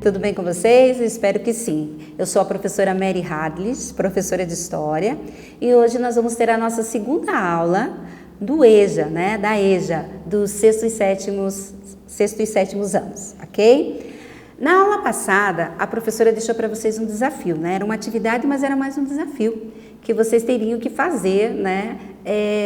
Tudo bem com vocês? Espero que sim. Eu sou a professora Mary Hadlis, professora de História, e hoje nós vamos ter a nossa segunda aula do EJA, da EJA, dos sexto e sétimos anos, ok? Na aula passada, a professora deixou para vocês um desafio, Era uma atividade, mas era mais um desafio que vocês teriam que fazer,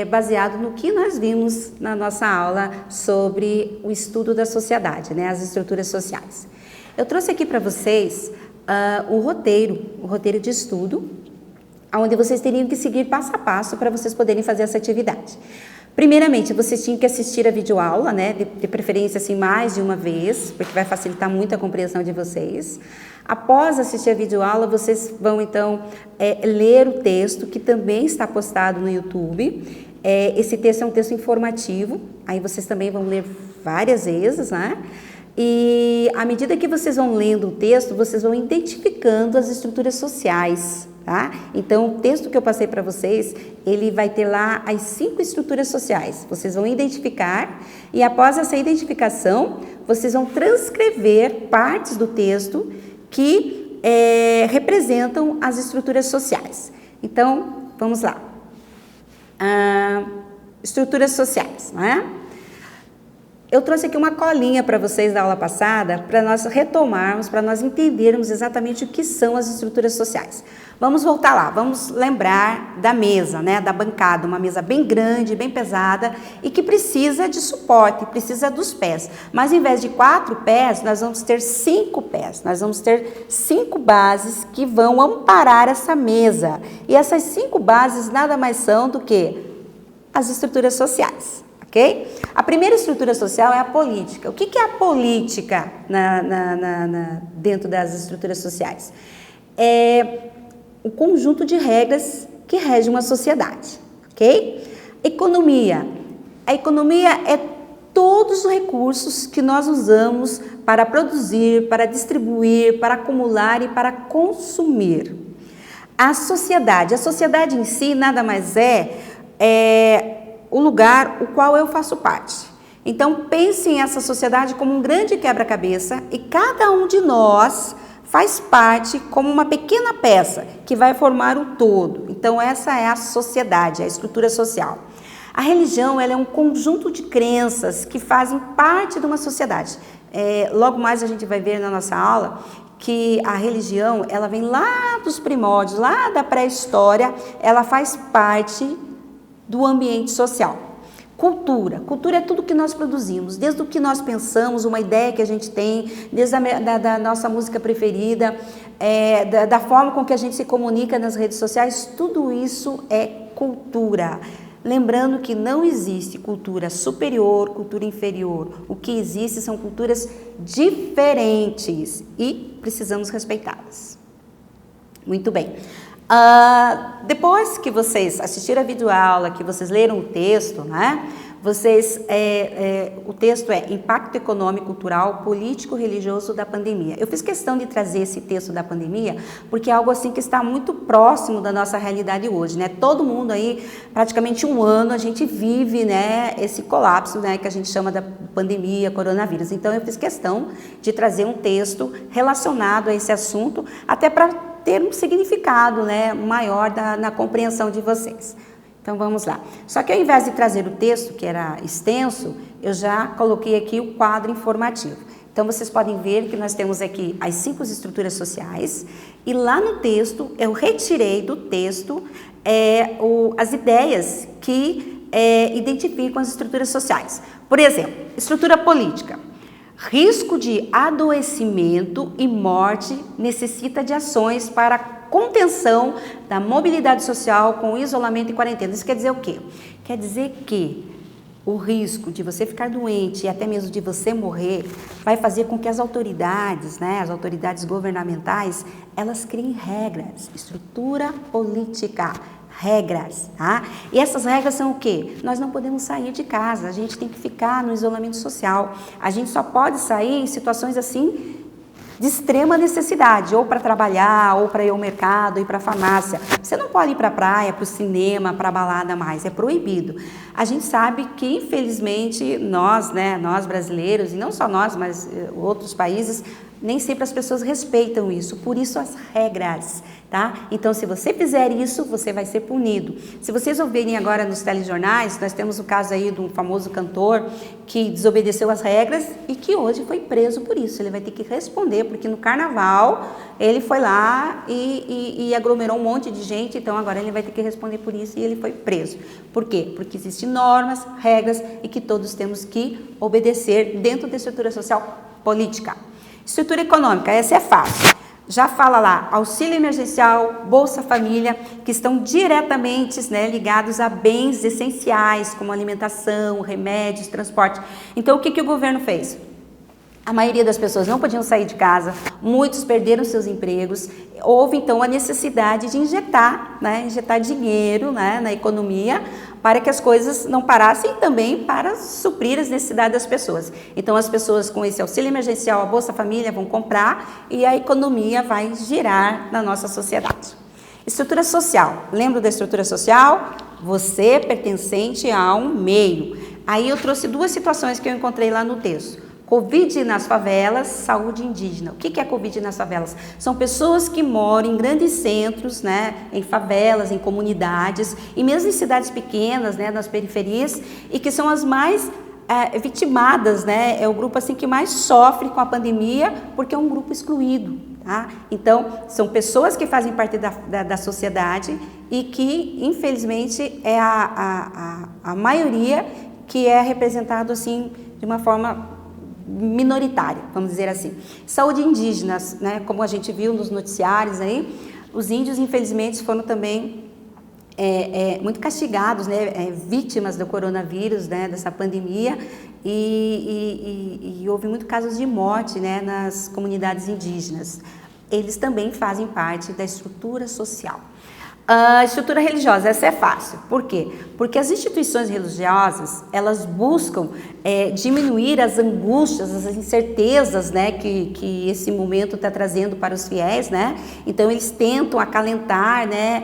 baseado no que nós vimos na nossa aula sobre o estudo da sociedade, as estruturas sociais. Eu trouxe aqui para vocês o roteiro de estudo, onde vocês teriam que seguir passo a passo para vocês poderem fazer essa atividade. Primeiramente, vocês tinham que assistir a videoaula, de preferência assim mais de uma vez, porque vai facilitar muito a compreensão de vocês. Após assistir a videoaula, vocês vão então ler o texto, que também está postado no YouTube. Esse texto é um texto informativo, aí vocês também vão ler várias vezes, E à medida que vocês vão lendo o texto, vocês vão identificando as estruturas sociais, Então, o texto que eu passei para vocês, ele vai ter lá as 5 estruturas sociais. Vocês vão identificar e após essa identificação, vocês vão transcrever partes do texto que representam as estruturas sociais. Então, vamos lá. Estruturas sociais, Eu trouxe aqui uma colinha para vocês da aula passada, para nós retomarmos, para nós entendermos exatamente o que são as estruturas sociais. Vamos voltar lá, vamos lembrar da mesa, da bancada, uma mesa bem grande, bem pesada e que precisa de suporte, precisa dos pés. Mas, em vez de 4 pés, nós vamos ter 5 pés, nós vamos ter 5 bases que vão amparar essa mesa. E essas 5 bases nada mais são do que as estruturas sociais. Okay? A primeira estrutura social é a política. O que é a política dentro das estruturas sociais? É o conjunto de regras que rege uma sociedade. Okay? Economia. A economia é todos os recursos que nós usamos para produzir, para distribuir, para acumular e para consumir. A sociedade em si nada mais é o lugar o qual eu faço parte. Então, pensem essa sociedade como um grande quebra-cabeça e cada um de nós faz parte como uma pequena peça que vai formar o todo. Então, essa é a sociedade, a estrutura social. A religião, ela é um conjunto de crenças que fazem parte de uma sociedade. Logo mais a gente vai ver na nossa aula que a religião, ela vem lá dos primórdios, lá da pré-história, ela faz parte do ambiente social. Cultura é tudo que nós produzimos, desde o que nós pensamos, uma ideia que a gente tem, desde da nossa música preferida, da forma com que a gente se comunica nas redes sociais, tudo isso é cultura. Lembrando que não existe cultura superior, cultura inferior. O que existe são culturas diferentes e precisamos respeitá-las. Muito bem. Depois que vocês assistiram a videoaula, que vocês leram o texto, o texto é Impacto Econômico, Cultural, Político, Religioso da Pandemia. Eu fiz questão de trazer esse texto da pandemia, porque é algo assim que está muito próximo da nossa realidade hoje, Todo mundo aí, praticamente um ano, a gente vive, esse colapso, que a gente chama da pandemia, coronavírus. Então, eu fiz questão de trazer um texto relacionado a esse assunto, até para ter um significado maior na compreensão de vocês. Então, vamos lá. Só que ao invés de trazer o texto, que era extenso, eu já coloquei aqui o quadro informativo. Então, vocês podem ver que nós temos aqui as 5 estruturas sociais e lá no texto, eu retirei do texto as ideias que identificam as estruturas sociais. Por exemplo, estrutura política. Risco de adoecimento e morte necessita de ações para contenção da mobilidade social com isolamento e quarentena. Isso quer dizer o quê? Quer dizer que o risco de você ficar doente e até mesmo de você morrer vai fazer com que as autoridades, as autoridades governamentais, elas criem regras, estrutura política, regras, E essas regras são o quê? Nós não podemos sair de casa, a gente tem que ficar no isolamento social. A gente só pode sair em situações assim de extrema necessidade, ou para trabalhar, ou para ir ao mercado, ir para a farmácia. Você não pode ir para a praia, para o cinema, para a balada mais, é proibido. A gente sabe que, infelizmente, nós brasileiros, e não só nós, mas outros países, Nem sempre as pessoas respeitam isso, por isso as regras, tá? Então, se você fizer isso, você vai ser punido. Se vocês ouvirem agora nos telejornais, nós temos o caso aí de um famoso cantor que desobedeceu as regras e que hoje foi preso por isso. Ele vai ter que responder, porque no carnaval ele foi lá e aglomerou um monte de gente, então agora ele vai ter que responder por isso e ele foi preso. Por quê? Porque existem normas, regras e que todos temos que obedecer dentro da estrutura social política. Estrutura econômica, essa é fácil. Já fala lá, auxílio emergencial, Bolsa Família, que estão diretamente, né, ligados a bens essenciais, como alimentação, remédios, transporte. Então, o que o governo fez? A maioria das pessoas não podiam sair de casa, muitos perderam seus empregos, houve então a necessidade de injetar dinheiro, né, na economia, para que as coisas não parassem e também para suprir as necessidades das pessoas. Então as pessoas com esse auxílio emergencial, a Bolsa Família, vão comprar e a economia vai girar na nossa sociedade. Estrutura social, lembra da estrutura social? Você pertencente a um meio. Aí eu trouxe duas situações que eu encontrei lá no texto. Covid nas favelas, saúde indígena. O que é Covid nas favelas? São pessoas que moram em grandes centros, né, em favelas, em comunidades, e mesmo em cidades pequenas, né, nas periferias, e que são as mais vitimadas, né, é o grupo assim que mais sofre com a pandemia, porque é um grupo excluído. Tá? Então, são pessoas que fazem parte da sociedade e que, infelizmente, é a maioria que é representado assim de uma forma minoritária, vamos dizer assim. Saúde indígena, né, como a gente viu nos noticiários aí, os índios infelizmente foram também muito castigados, né, vítimas do coronavírus, né, dessa pandemia, e houve muitos casos de morte, né, nas comunidades indígenas. Eles também fazem parte da estrutura social. A estrutura religiosa, essa é fácil. Por quê? Porque as instituições religiosas, elas buscam diminuir as angústias, as incertezas, né, que esse momento está trazendo para os fiéis, né? Então, eles tentam acalentar, né,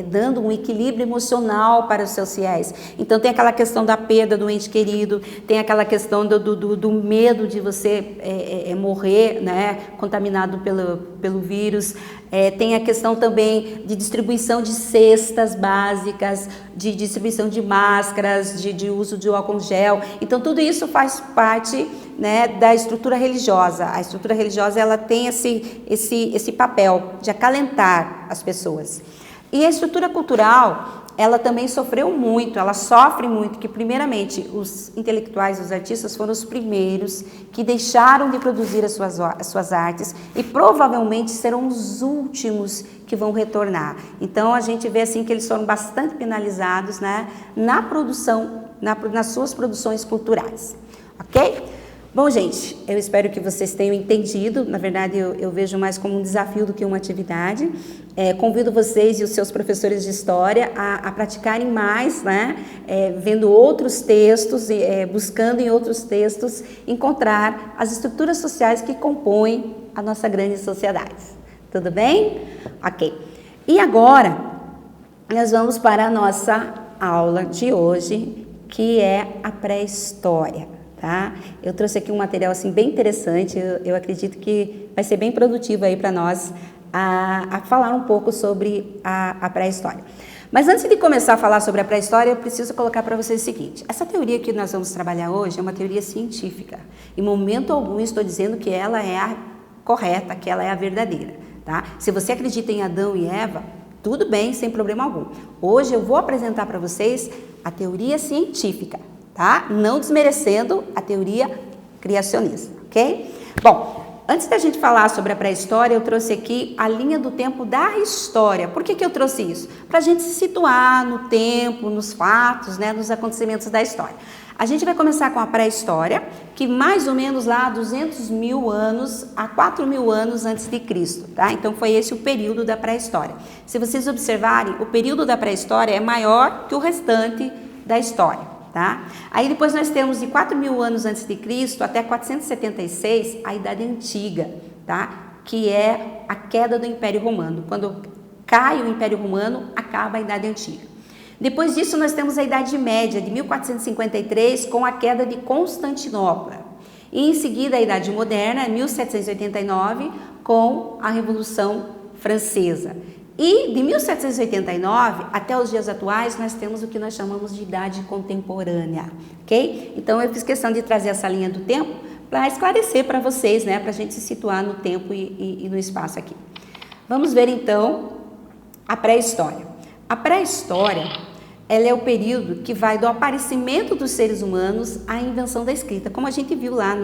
dando um equilíbrio emocional para os seus fiéis. Então, tem aquela questão da perda do ente querido, tem aquela questão do medo de você morrer, né, contaminado pelo vírus. Tem a questão também de distribuição de cestas básicas, de distribuição de máscaras, de uso de álcool gel. Então, tudo isso faz parte, né, da estrutura religiosa. A estrutura religiosa ela tem esse papel de acalentar as pessoas. E a estrutura cultural, ela também sofreu muito, ela sofre muito, que primeiramente os intelectuais, os artistas foram os primeiros que deixaram de produzir as suas artes e provavelmente serão os últimos que vão retornar. Então a gente vê assim que eles foram bastante penalizados, né, na produção, nas suas produções culturais, ok? Bom, gente, eu espero que vocês tenham entendido. Na verdade, eu vejo mais como um desafio do que uma atividade. Convido vocês e os seus professores de história a praticarem mais, né? Vendo outros textos, buscando em outros textos, encontrar as estruturas sociais que compõem a nossa grande sociedade. Tudo bem? Ok. E agora, nós vamos para a nossa aula de hoje, que é a pré-história. Tá? Eu trouxe aqui um material assim, bem interessante, eu acredito que vai ser bem produtivo aí para nós a falar um pouco sobre a pré-história. Mas antes de começar a falar sobre a pré-história, eu preciso colocar para vocês o seguinte: essa teoria que nós vamos trabalhar hoje é uma teoria científica. Em momento algum estou dizendo que ela é a correta, que ela é a verdadeira. Tá? Se você acredita em Adão e Eva, tudo bem, sem problema algum. Hoje eu vou apresentar para vocês a teoria científica. Tá? Não desmerecendo a teoria criacionista, ok? Bom, antes da gente falar sobre a pré-história, eu trouxe aqui a linha do tempo da história. Por que eu trouxe isso? Para a gente se situar no tempo, nos fatos, né, nos acontecimentos da história. A gente vai começar com a pré-história, que mais ou menos lá há 200 mil anos a 4 mil anos antes de Cristo, tá? Então foi esse o período da pré-história. Se vocês observarem, o período da pré-história é maior que o restante da história. Tá? Aí depois nós temos de 4 mil anos antes de Cristo até 476 a Idade Antiga, tá? Que é a queda do Império Romano. Quando cai o Império Romano, acaba a Idade Antiga. Depois disso nós temos a Idade Média, de 1453, com a queda de Constantinopla. E em seguida a Idade Moderna, 1789, com a Revolução Francesa. E de 1789 até os dias atuais, nós temos o que nós chamamos de Idade Contemporânea, ok? Então, eu fiz questão de trazer essa linha do tempo para esclarecer para vocês, né? Para a gente se situar no tempo e no espaço aqui. Vamos ver, então, a pré-história. A pré-história, ela é o período que vai do aparecimento dos seres humanos à invenção da escrita, como a gente viu lá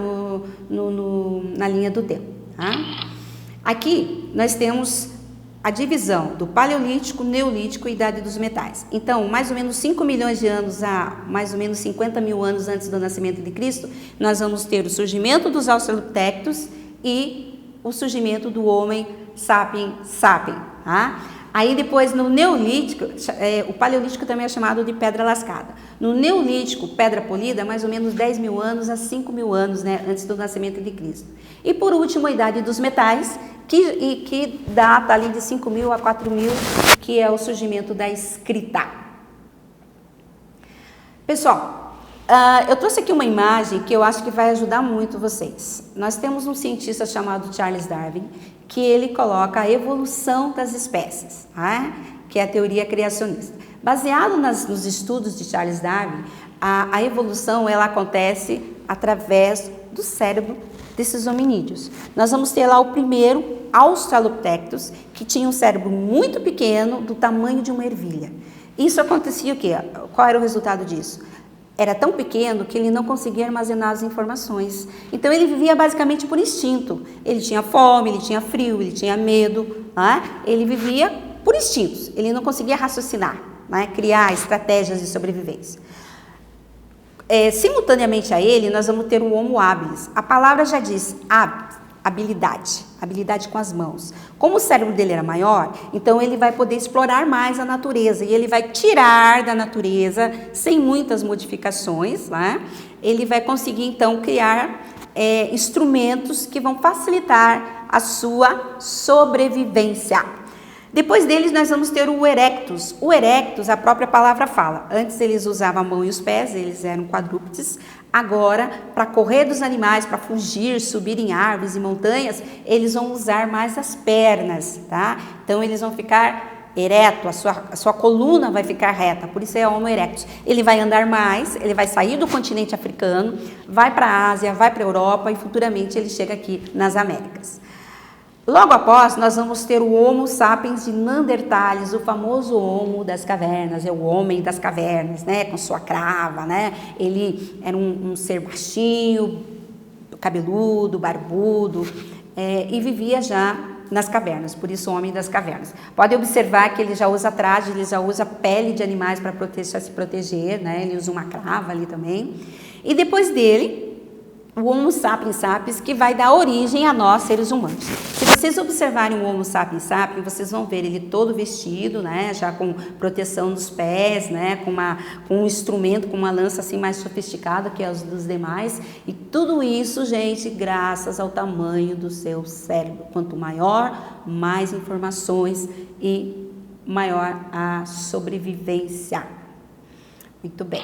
na linha do tempo, tá? Aqui, nós temos a divisão do Paleolítico, Neolítico e Idade dos Metais. Então, mais ou menos 5 milhões de anos a mais ou menos 50 mil anos antes do nascimento de Cristo, nós vamos ter o surgimento dos Australopithecus e o surgimento do Homo sapiens sapiens. Tá? Aí depois no Neolítico, o Paleolítico também é chamado de Pedra Lascada. No Neolítico, Pedra Polida, mais ou menos 10 mil anos a 5 mil anos, né, antes do nascimento de Cristo. E por último, a Idade dos Metais, que data ali de 5 mil a 4 mil, que é o surgimento da escrita. Pessoal, eu trouxe aqui uma imagem que eu acho que vai ajudar muito vocês. Nós temos um cientista chamado Charles Darwin, que ele coloca a evolução das espécies, tá? Que é a teoria criacionista. Baseado nos estudos de Charles Darwin, a evolução ela acontece através do cérebro desses hominídeos. Nós vamos ter lá o primeiro Australopithecus, que tinha um cérebro muito pequeno, do tamanho de uma ervilha. Isso acontecia o quê? Qual era o resultado disso? Era tão pequeno que ele não conseguia armazenar as informações. Então, ele vivia basicamente por instinto. Ele tinha fome, ele tinha frio, ele tinha medo. Né? Ele vivia por instintos. Ele não conseguia raciocinar, né? Criar estratégias de sobrevivência. Simultaneamente a ele, nós vamos ter o Homo habilis. A palavra já diz habilidade com as mãos. Como o cérebro dele era maior, então ele vai poder explorar mais a natureza e ele vai tirar da natureza, sem muitas modificações, né? Ele vai conseguir então criar instrumentos que vão facilitar a sua sobrevivência. Depois deles nós vamos ter o Erectus. O Erectus, a própria palavra fala. Antes eles usavam a mão e os pés, eles eram quadrúpedes. Agora, para correr dos animais, para fugir, subir em árvores e montanhas, eles vão usar mais as pernas, tá? Então, eles vão ficar ereto, a sua coluna vai ficar reta, por isso é Homo erectus. Ele vai andar mais, ele vai sair do continente africano, vai para a Ásia, vai para a Europa e futuramente ele chega aqui nas Américas. Logo após, nós vamos ter o Homo sapiens de Neandertales, o famoso Homo das cavernas, é o homem das cavernas, né, com sua crava, né? Ele era um ser baixinho, cabeludo, barbudo, e vivia já nas cavernas, por isso homem das cavernas. Pode observar que ele já usa traje, ele já usa pele de animais para se proteger, né? Ele usa uma crava ali também. E depois dele, o Homo sapiens sapiens, que vai dar origem a nós, seres humanos. Se vocês observarem o Homo sapiens sapiens, vocês vão ver ele todo vestido, né, já com proteção dos pés, né, com um instrumento, com uma lança assim mais sofisticada que as dos demais. E tudo isso, gente, graças ao tamanho do seu cérebro. Quanto maior, mais informações e maior a sobrevivência. Muito bem.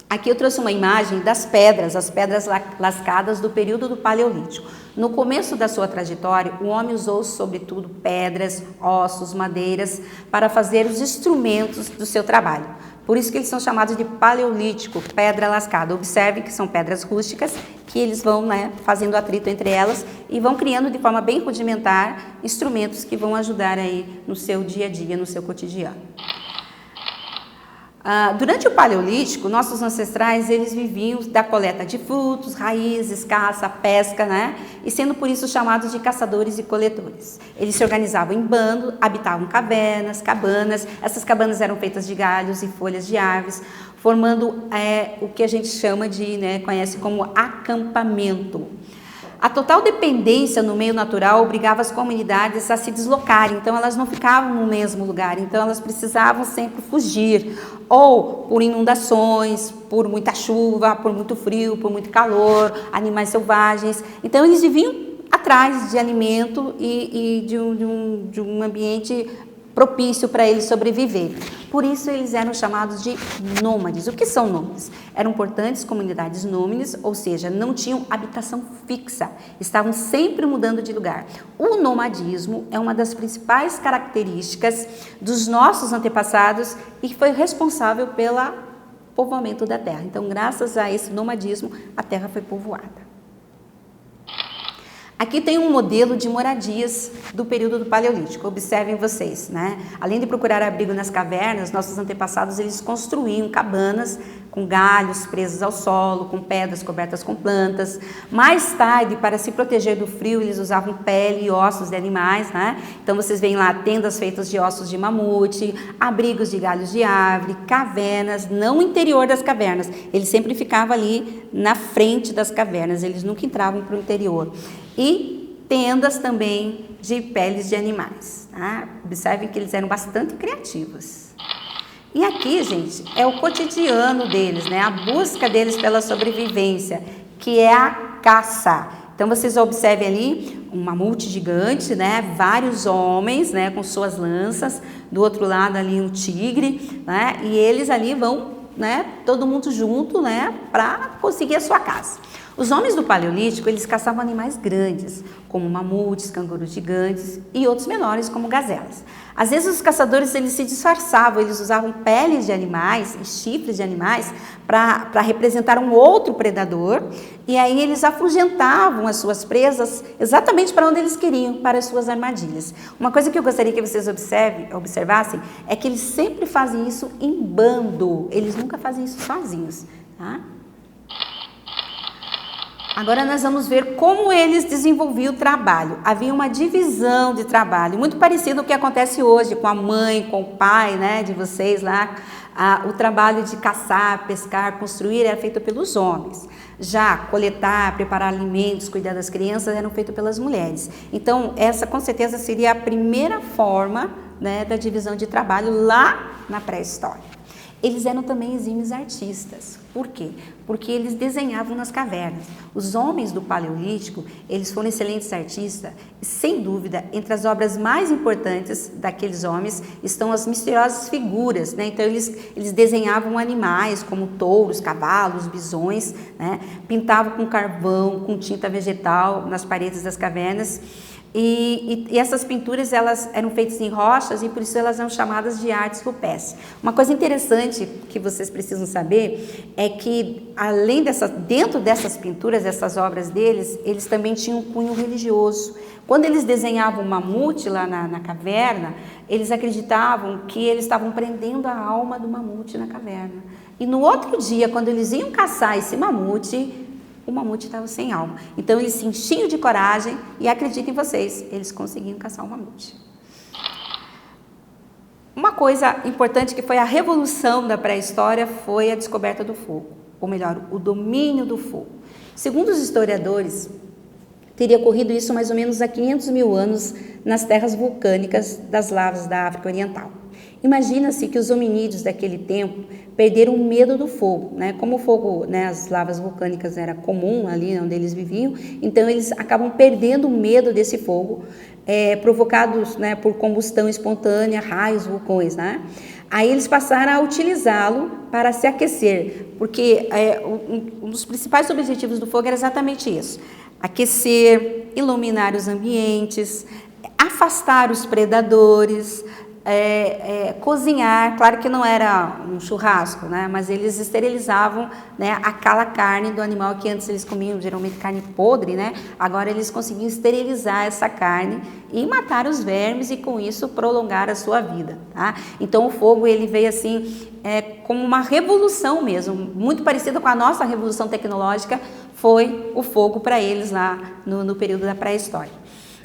Aqui eu trouxe uma imagem das pedras, as pedras lascadas do período do Paleolítico. No começo da sua trajetória, o homem usou sobretudo pedras, ossos, madeiras para fazer os instrumentos do seu trabalho. Por isso que eles são chamados de Paleolítico, pedra lascada. Observe que são pedras rústicas, que eles vão, né, fazendo atrito entre elas e vão criando de forma bem rudimentar instrumentos que vão ajudar aí no seu dia a dia, no seu cotidiano. Durante o Paleolítico, nossos ancestrais, eles viviam da coleta de frutos, raízes, caça, pesca, né? E sendo por isso chamados de caçadores e coletores. Eles se organizavam em bando, habitavam cavernas, cabanas. Essas cabanas eram feitas de galhos e folhas de árvores, formando o que a gente chama de, né, conhece como acampamento. A total dependência no meio natural obrigava as comunidades a se deslocarem, então elas não ficavam no mesmo lugar, então elas precisavam sempre fugir, ou por inundações, por muita chuva, por muito frio, por muito calor, animais selvagens. Então eles viviam atrás de alimento e de um ambiente propício para eles sobreviverem. Por isso eles eram chamados de nômades. O que são nômades? Eram importantes comunidades nômades, ou seja, não tinham habitação fixa, estavam sempre mudando de lugar. O nomadismo é uma das principais características dos nossos antepassados e foi responsável pelo povoamento da terra. Então, graças a esse nomadismo, a terra foi povoada. Aqui tem um modelo de moradias do período do Paleolítico. Observem vocês, né? Além de procurar abrigo nas cavernas, nossos antepassados eles construíam cabanas com galhos presos ao solo, com pedras cobertas com plantas. Mais tarde, para se proteger do frio, eles usavam pele e ossos de animais, né? Então vocês veem lá tendas feitas de ossos de mamute, abrigos de galhos de árvore, cavernas, não o interior das cavernas. Eles sempre ficavam ali na frente das cavernas, eles nunca entravam para o interior. E tendas também de peles de animais. Tá? Observem que eles eram bastante criativos. E aqui, gente, é o cotidiano deles, né? A busca deles pela sobrevivência, que é a caça. Então, vocês observem ali um mamute gigante, né? Vários homens, né? Com suas lanças. Do outro lado ali um tigre, né? E eles ali vão, né? Todo mundo junto, né? Para conseguir a sua caça. Os homens do Paleolítico, eles caçavam animais grandes, como mamutes, cangurus gigantes e outros menores, como gazelas. Às vezes os caçadores eles se disfarçavam, eles usavam peles de animais e chifres de animais para representar um outro predador, e aí eles afugentavam as suas presas exatamente para onde eles queriam, para as suas armadilhas. Uma coisa que eu gostaria que vocês observassem é que eles sempre fazem isso em bando, eles nunca fazem isso sozinhos, tá? Agora nós vamos ver como eles desenvolviam o trabalho. Havia uma divisão de trabalho, muito parecido ao que acontece hoje com a mãe, com o pai, né, de vocês lá. O trabalho de caçar, pescar, construir era feito pelos homens. Já coletar, preparar alimentos, cuidar das crianças eram feitos pelas mulheres. Então essa com certeza seria a primeira forma, né, da divisão de trabalho lá na pré-história. Eles eram também exímios artistas. Por quê? Porque eles desenhavam nas cavernas. Os homens do Paleolítico, eles foram excelentes artistas. Sem dúvida, entre as obras mais importantes daqueles homens estão as misteriosas figuras, né? Então, eles desenhavam animais como touros, cavalos, bisões, né? Pintavam com carvão, com tinta vegetal nas paredes das cavernas. E essas pinturas elas eram feitas em rochas e por isso elas eram chamadas de artes rupestres. Uma coisa interessante que vocês precisam saber é que dentro dessas pinturas, dessas obras deles, eles também tinham um cunho religioso. Quando eles desenhavam o mamute lá na caverna, eles acreditavam que eles estavam prendendo a alma do mamute na caverna. E no outro dia, quando eles iam caçar esse mamute, o mamute estava sem alma. Então eles se enchiam de coragem e acreditem vocês, eles conseguiam caçar o mamute. Uma coisa importante que foi a revolução da pré-história foi a descoberta do fogo, ou melhor, o domínio do fogo. Segundo os historiadores, teria ocorrido isso mais ou menos há 500 mil anos nas terras vulcânicas das lavas da África Oriental. Imagina-se que os hominídeos daquele tempo perderam o medo do fogo, né? Como o fogo, né, as lavas vulcânicas era comum ali onde eles viviam, então eles acabam perdendo o medo desse fogo, provocados, né, por combustão espontânea, raios, vulcões, né? Aí eles passaram a utilizá-lo para se aquecer, porque um dos principais objetivos do fogo era exatamente isso: aquecer, iluminar os ambientes, afastar os predadores, cozinhar. Claro que não era um churrasco, né? Mas eles esterilizavam, né, aquela carne do animal que antes eles comiam, geralmente carne podre, né? Agora eles conseguiam esterilizar essa carne e matar os vermes e com isso prolongar a sua vida, tá? Então o fogo ele veio assim como uma revolução mesmo, muito parecida com a nossa revolução tecnológica, foi o fogo para eles lá no período da pré-história.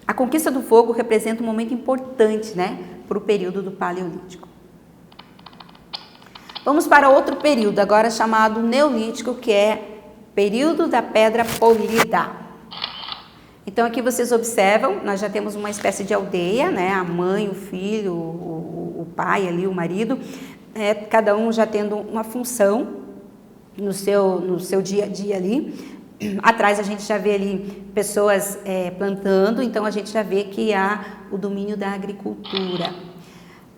A conquista do fogo representa um momento importante, né, para o período do Paleolítico. Vamos para outro período, agora chamado Neolítico, que é período da pedra polida. Então aqui vocês observam, nós já temos uma espécie de aldeia, né, a mãe, o filho, o pai ali, o marido, cada um já tendo uma função no seu dia a dia ali. Atrás a gente já vê ali pessoas plantando, então a gente já vê que há o domínio da agricultura.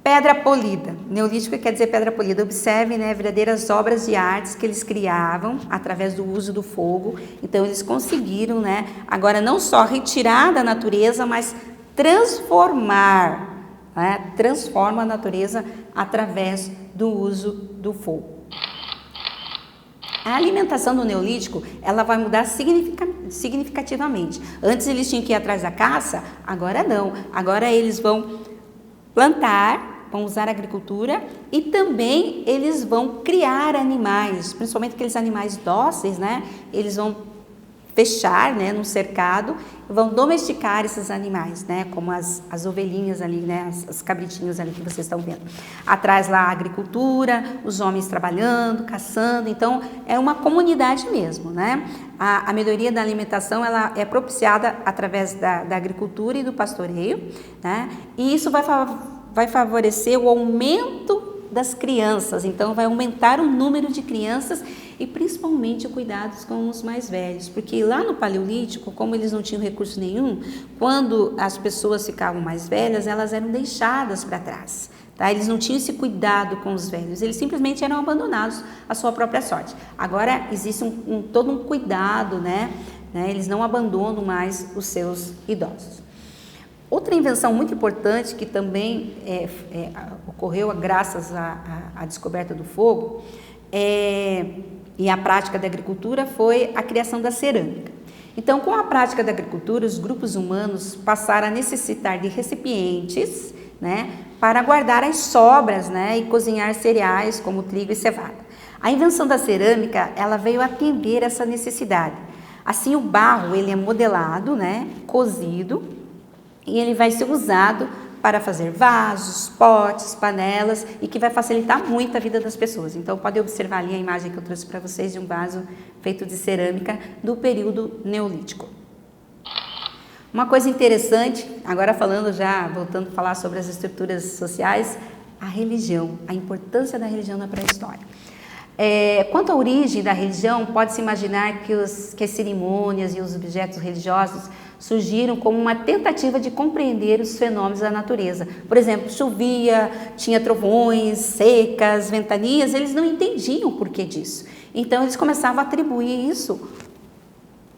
Pedra polida. Neolítico quer dizer pedra polida. Observe, né, verdadeiras obras de artes que eles criavam através do uso do fogo. Então, eles conseguiram, né, agora não só retirar da natureza, mas transformar, né, transforma a natureza através do uso do fogo. A alimentação do Neolítico, ela vai mudar significativamente. Antes eles tinham que ir atrás da caça, agora não. Agora eles vão plantar, vão usar a agricultura e também eles vão criar animais, principalmente aqueles animais dóceis, né? Eles vão fechar, né, num cercado, vão domesticar esses animais, né, como as ovelhinhas ali, né, as cabritinhos ali que vocês estão vendo. Atrás lá a agricultura, os homens trabalhando, caçando, então é uma comunidade mesmo, né. A melhoria da alimentação, ela é propiciada através da agricultura e do pastoreio, né, e isso vai favorecer o aumento das crianças, então vai aumentar o número de crianças e principalmente cuidados com os mais velhos, porque lá no Paleolítico, como eles não tinham recurso nenhum, quando as pessoas ficavam mais velhas, elas eram deixadas para trás, tá? Eles não tinham esse cuidado com os velhos, eles simplesmente eram abandonados à sua própria sorte. Agora existe todo um cuidado, né? Eles não abandonam mais os seus idosos. Outra invenção muito importante que também ocorreu graças à descoberta do fogo e à prática da agricultura foi a criação da cerâmica. Então, com a prática da agricultura, os grupos humanos passaram a necessitar de recipientes, né, para guardar as sobras, né, e cozinhar cereais como trigo e cevada. A invenção da cerâmica, ela veio atender essa necessidade. Assim, o barro ele é modelado, né, cozido, e ele vai ser usado para fazer vasos, potes, panelas e que vai facilitar muito a vida das pessoas. Então, pode observar ali a imagem que eu trouxe para vocês de um vaso feito de cerâmica do período Neolítico. Uma coisa interessante, agora voltando a falar sobre as estruturas sociais, a religião, a importância da religião na pré-história. Quanto à origem da religião, pode-se imaginar que as cerimônias e os objetos religiosos surgiram como uma tentativa de compreender os fenômenos da natureza. Por exemplo, chovia, tinha trovões, secas, ventanias, eles não entendiam o porquê disso. Então, eles começavam a atribuir isso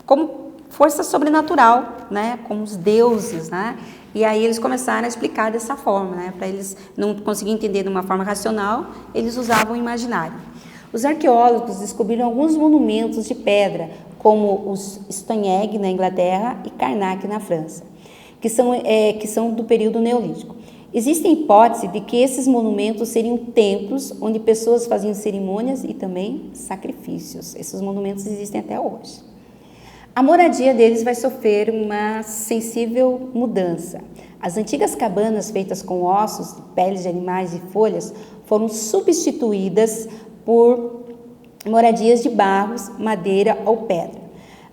como força sobrenatural, né, como os deuses, né? E aí eles começaram a explicar dessa forma, né? Para eles não conseguirem entender de uma forma racional, eles usavam o imaginário. Os arqueólogos descobriram alguns monumentos de pedra, como os Stonehenge na Inglaterra e Karnak na França, que são do período Neolítico. Existe a hipótese de que esses monumentos seriam templos onde pessoas faziam cerimônias e também sacrifícios. Esses monumentos existem até hoje. A moradia deles vai sofrer uma sensível mudança. As antigas cabanas feitas com ossos, peles de animais e folhas foram substituídas por moradias de barros, madeira ou pedra.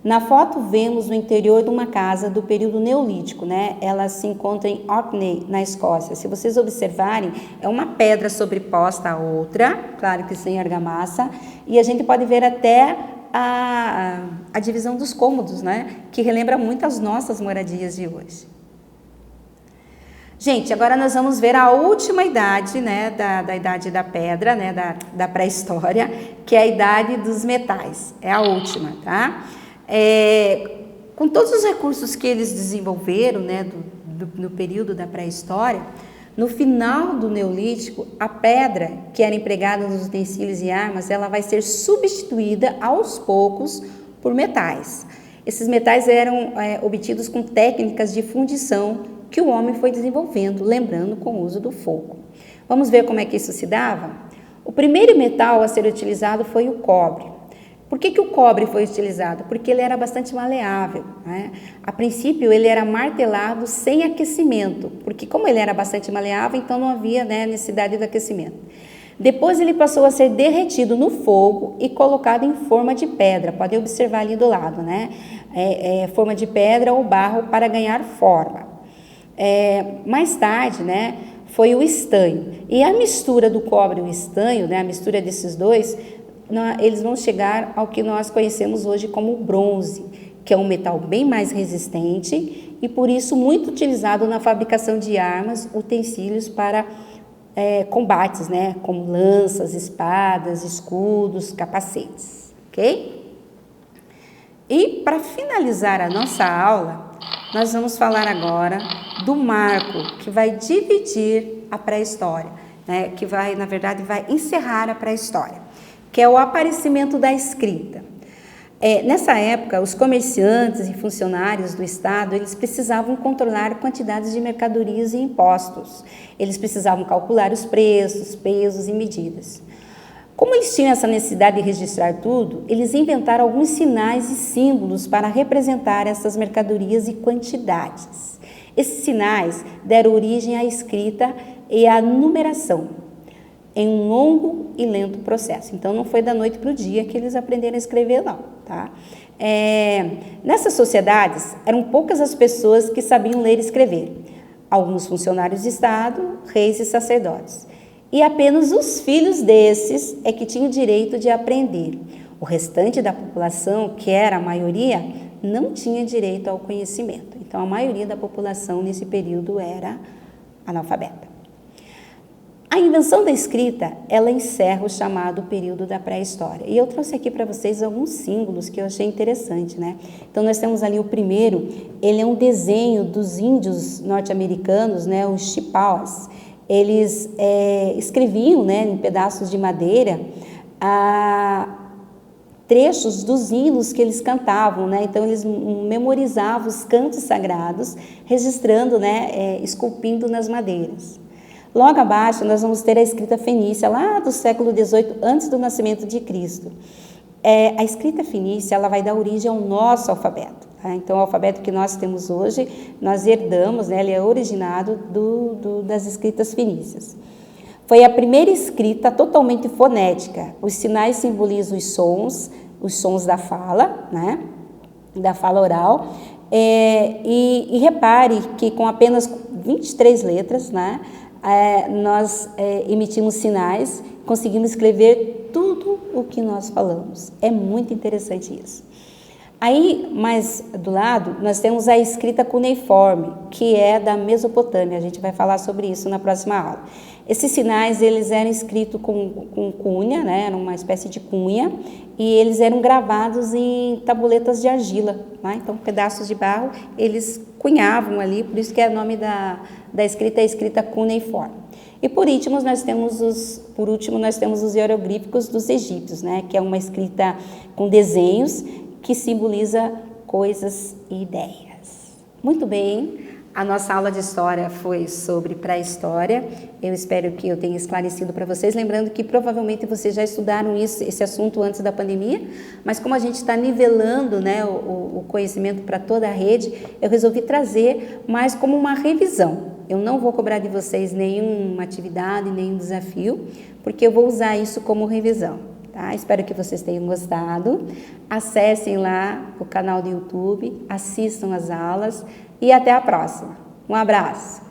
Na foto vemos o interior de uma casa do período Neolítico, né? Ela se encontra em Orkney, na Escócia. Se vocês observarem, é uma pedra sobreposta a outra, claro que sem argamassa, e a gente pode ver até a divisão dos cômodos, né? Que relembra muito as nossas moradias de hoje. Gente, agora nós vamos ver a última idade, né, da idade da pedra, né, da pré-história, que é a idade dos metais, é a última, tá? Com todos os recursos que eles desenvolveram, né, no período da pré-história, no final do Neolítico, a pedra que era empregada nos utensílios e armas, ela vai ser substituída aos poucos por metais. Esses metais eram obtidos com técnicas de fundição que o homem foi desenvolvendo, lembrando com o uso do fogo. Vamos ver como é que isso se dava? O primeiro metal a ser utilizado foi o cobre. Por que o cobre foi utilizado? Porque ele era bastante maleável, né? A princípio, ele era martelado sem aquecimento, porque como ele era bastante maleável, então não havia, né, necessidade do aquecimento. Depois ele passou a ser derretido no fogo e colocado em forma de pedra. Podem observar ali do lado, né? Forma de pedra ou barro para ganhar forma. Mais tarde, né, foi o estanho. E a mistura do cobre e o estanho, né, a mistura desses dois, eles vão chegar ao que nós conhecemos hoje como o bronze, que é um metal bem mais resistente e por isso muito utilizado na fabricação de armas, utensílios para combates, né, como lanças, espadas, escudos, capacetes, ok? E para finalizar a nossa aula, nós vamos falar agora do marco que vai dividir a pré-história, né, que vai, na verdade, vai encerrar a pré-história, que é o aparecimento da escrita. Nessa época, os comerciantes e funcionários do Estado, eles precisavam controlar quantidades de mercadorias e impostos. Eles precisavam calcular os preços, pesos e medidas. Como eles tinham essa necessidade de registrar tudo, eles inventaram alguns sinais e símbolos para representar essas mercadorias e quantidades. Esses sinais deram origem à escrita e à numeração, em um longo e lento processo. Então, não foi da noite para o dia que eles aprenderam a escrever, não, tá? Nessas sociedades, eram poucas as pessoas que sabiam ler e escrever. Alguns funcionários de Estado, reis e sacerdotes. E apenas os filhos desses é que tinham o direito de aprender. O restante da população, que era a maioria, não tinha direito ao conhecimento. Então, a maioria da população nesse período era analfabeta. A invenção da escrita, ela encerra o chamado período da pré-história. E eu trouxe aqui para vocês alguns símbolos que eu achei interessante, né? Então, nós temos ali o primeiro, ele é um desenho dos índios norte-americanos, né, os Chippewas. Eles escreviam, né, em pedaços de madeira, trechos dos hinos que eles cantavam, né? Então, eles memorizavam os cantos sagrados, registrando, né, esculpindo nas madeiras. Logo abaixo, nós vamos ter a escrita fenícia, lá do século XVIII, antes do nascimento de Cristo. A escrita fenícia, ela vai dar origem ao nosso alfabeto. Tá? Então, o alfabeto que nós temos hoje, nós herdamos, né, ele é originado das escritas fenícias. Foi a primeira escrita totalmente fonética. Os sinais simbolizam os sons da fala, né, da fala oral. E repare que com apenas 23 letras, né, nós emitimos sinais, conseguimos escrever tudo o que nós falamos. É muito interessante isso. Aí, mais do lado, nós temos a escrita cuneiforme, que é da Mesopotâmia. A gente vai falar sobre isso na próxima aula. Esses sinais, eles eram escritos com cunha, né? Era uma espécie de cunha, e eles eram gravados em tabuletas de argila, né? Então, pedaços de barro, eles cunhavam ali, por isso que é o nome da escrita, é a escrita cuneiforme. E por último, nós temos os hieroglíficos dos egípcios, né? Que é uma escrita com desenhos que simboliza coisas e ideias. Muito bem, a nossa aula de história foi sobre pré-história. Eu espero que eu tenha esclarecido para vocês, lembrando que provavelmente vocês já estudaram esse assunto antes da pandemia, mas como a gente está nivelando, né, o conhecimento para toda a rede, eu resolvi trazer mais como uma revisão. Eu não vou cobrar de vocês nenhuma atividade, nenhum desafio, porque eu vou usar isso como revisão. Tá? Espero que vocês tenham gostado. Acessem lá o canal do YouTube, assistam as aulas e até a próxima. Um abraço!